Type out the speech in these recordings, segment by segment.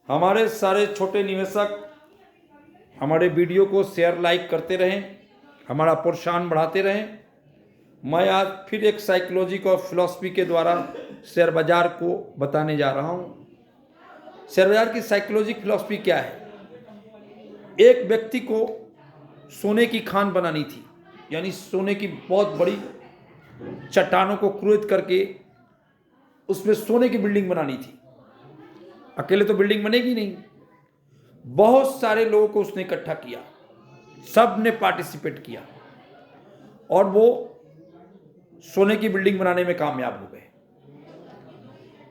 हमारे सारे छोटे निवेशक हमारे वीडियो को शेयर लाइक करते रहें, हमारा प्रोत्साहन बढ़ाते रहें। मैं आज फिर एक साइकोलॉजी और फिलॉसफी के द्वारा शेयर बाजार को बताने जा रहा हूँ। शेयर बाजार की साइकोलॉजी फिलॉसफी क्या है? एक व्यक्ति को सोने की खान बनानी थी, यानी सोने की बहुत बड़ी चट्टानों को क्रुएत करके उसमें सोने की बिल्डिंग बनानी थी। अकेले तो बिल्डिंग बनेगी नहीं, बहुत सारे लोगों को उसने इकट्ठा किया, सब ने पार्टिसिपेट किया और वो सोने की बिल्डिंग बनाने में कामयाब हो गए।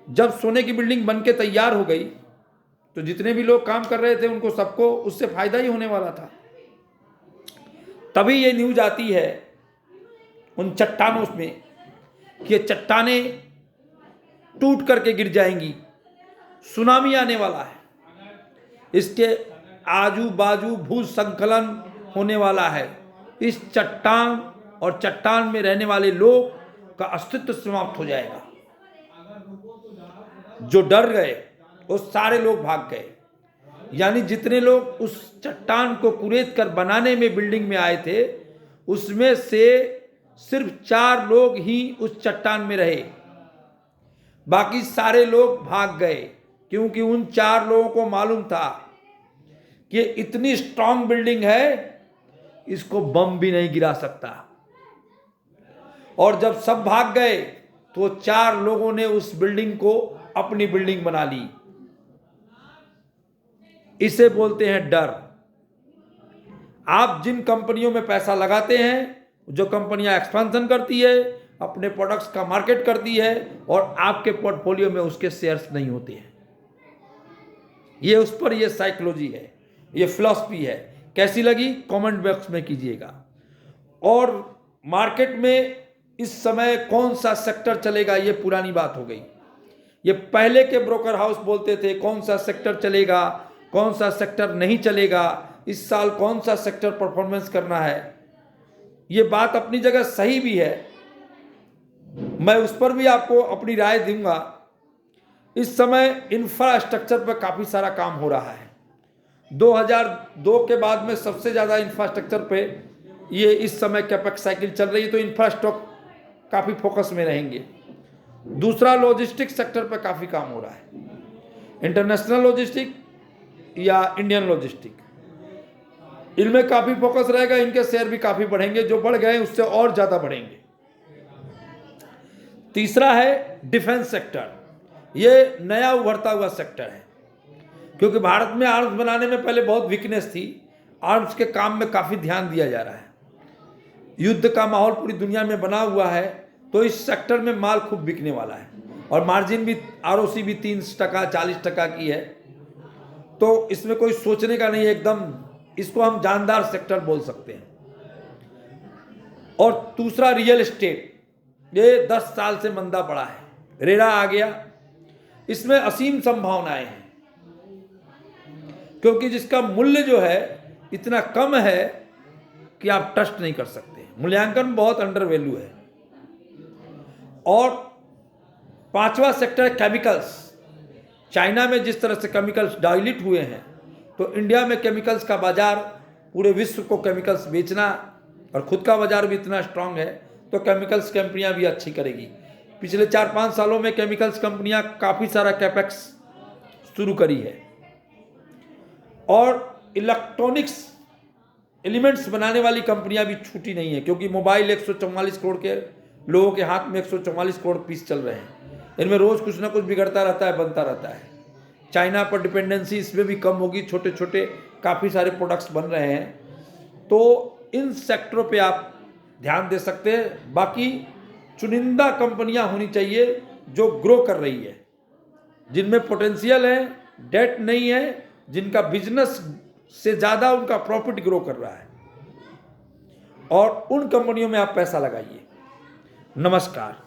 जब सोने की बिल्डिंग बनके तैयार हो गई तो जितने भी लोग काम कर रहे थे उनको सबको उससे फायदा ही होने वाला था। तभी ये न्यूज आती है उन चट्टानों में कि ये चट्टानें टूट करके गिर जाएंगी, सुनामी आने वाला है, इसके आजू बाजू भूस्खलन होने वाला है, इस चट्टान और चट्टान में रहने वाले लोग का अस्तित्व समाप्त हो जाएगा। जो डर गए वो सारे लोग भाग गए, यानी जितने लोग उस चट्टान को कुरेद कर बनाने में बिल्डिंग में आए थे उसमें से सिर्फ 4 लोग ही उस चट्टान में रहे, बाकी सारे लोग भाग गए, क्योंकि उन 4 लोगों को मालूम था कि इतनी स्ट्रांग बिल्डिंग है इसको बम भी नहीं गिरा सकता। और जब सब भाग गए तो 4 लोगों ने उस बिल्डिंग को अपनी बिल्डिंग बना ली। इसे बोलते हैं डर। आप जिन कंपनियों में पैसा लगाते हैं, जो कंपनियां एक्सपेंशन करती है, अपने प्रोडक्ट्स का मार्केट करती है और आपके पोर्टफोलियो में उसके शेयर्स नहीं होते हैं, ये उस पर ये साइकोलॉजी है, ये फिलॉसफी है। कैसी लगी कमेंट बॉक्स में कीजिएगा। और मार्केट में इस समय कौन सा सेक्टर चलेगा ये पुरानी बात हो गई। ये पहले के ब्रोकर हाउस बोलते थे कौन सा सेक्टर चलेगा, कौन सा सेक्टर नहीं चलेगा, इस साल कौन सा सेक्टर परफॉर्मेंस करना है। ये बात अपनी जगह सही भी है, मैं उस पर भी आपको अपनी राय दूंगा। इस समय इंफ्रास्ट्रक्चर पर काफ़ी सारा काम हो रहा है। 2002 के बाद में सबसे ज़्यादा इंफ्रास्ट्रक्चर पे ये इस समय कैपेक्स साइकिल चल रही है, तो इंफ्रास्ट्रक्चर काफ़ी फोकस में रहेंगे। दूसरा लॉजिस्टिक सेक्टर पर काफ़ी काम हो रहा है, इंटरनेशनल लॉजिस्टिक या इंडियन लॉजिस्टिक, इनमें काफ़ी फोकस रहेगा। इनके शेयर भी काफ़ी बढ़ेंगे, जो बढ़ गए उससे और ज़्यादा बढ़ेंगे। तीसरा है डिफेंस सेक्टर। ये नया उभरता हुआ सेक्टर है, क्योंकि भारत में आर्म्स बनाने में पहले बहुत वीकनेस थी, आर्म्स के काम में काफ़ी ध्यान दिया जा रहा है। युद्ध का माहौल पूरी दुनिया में बना हुआ है, तो इस सेक्टर में माल खूब बिकने वाला है और मार्जिन भी आरओसी भी 30% 40% की है, तो इसमें कोई सोचने का नहीं है, एकदम इसको हम जानदार सेक्टर बोल सकते हैं। और दूसरा रियल एस्टेट, ये 10 साल से मंदा पड़ा है, रेरा आ गया, इसमें असीम संभावनाएं हैं, क्योंकि जिसका मूल्य जो है इतना कम है कि आप ट्रस्ट नहीं कर सकते, मूल्यांकन बहुत अंडर वैल्यू है। और 5वां सेक्टर केमिकल्स। चाइना में जिस तरह से केमिकल्स डाइल्यूट हुए हैं, तो इंडिया में केमिकल्स का बाजार, पूरे विश्व को केमिकल्स बेचना, और खुद का बाजार भी इतना स्ट्रांग है, तो केमिकल्स कंपनियां भी अच्छी करेगी। पिछले 4-5 सालों में केमिकल्स कंपनियां काफ़ी सारा कैपेक्स शुरू करी है। और इलेक्ट्रॉनिक्स एलिमेंट्स बनाने वाली कंपनियां भी छूटी नहीं है, क्योंकि मोबाइल 144 करोड़ के लोगों के हाथ में 144 करोड़ पीस चल रहे हैं, इनमें रोज़ कुछ ना कुछ बिगड़ता रहता है, बनता रहता है। चाइना पर डिपेंडेंसी इसमें भी कम होगी, छोटे छोटे काफ़ी सारे प्रोडक्ट्स बन रहे हैं, तो इन सेक्टरों पे आप ध्यान दे सकते हैं। बाकी चुनिंदा कंपनियां होनी चाहिए जो ग्रो कर रही है, जिनमें पोटेंशियल है, डेट नहीं है, जिनका बिजनेस से ज़्यादा उनका प्रॉफिट ग्रो कर रहा है, और उन कंपनियों में आप पैसा लगाइए। नमस्कार।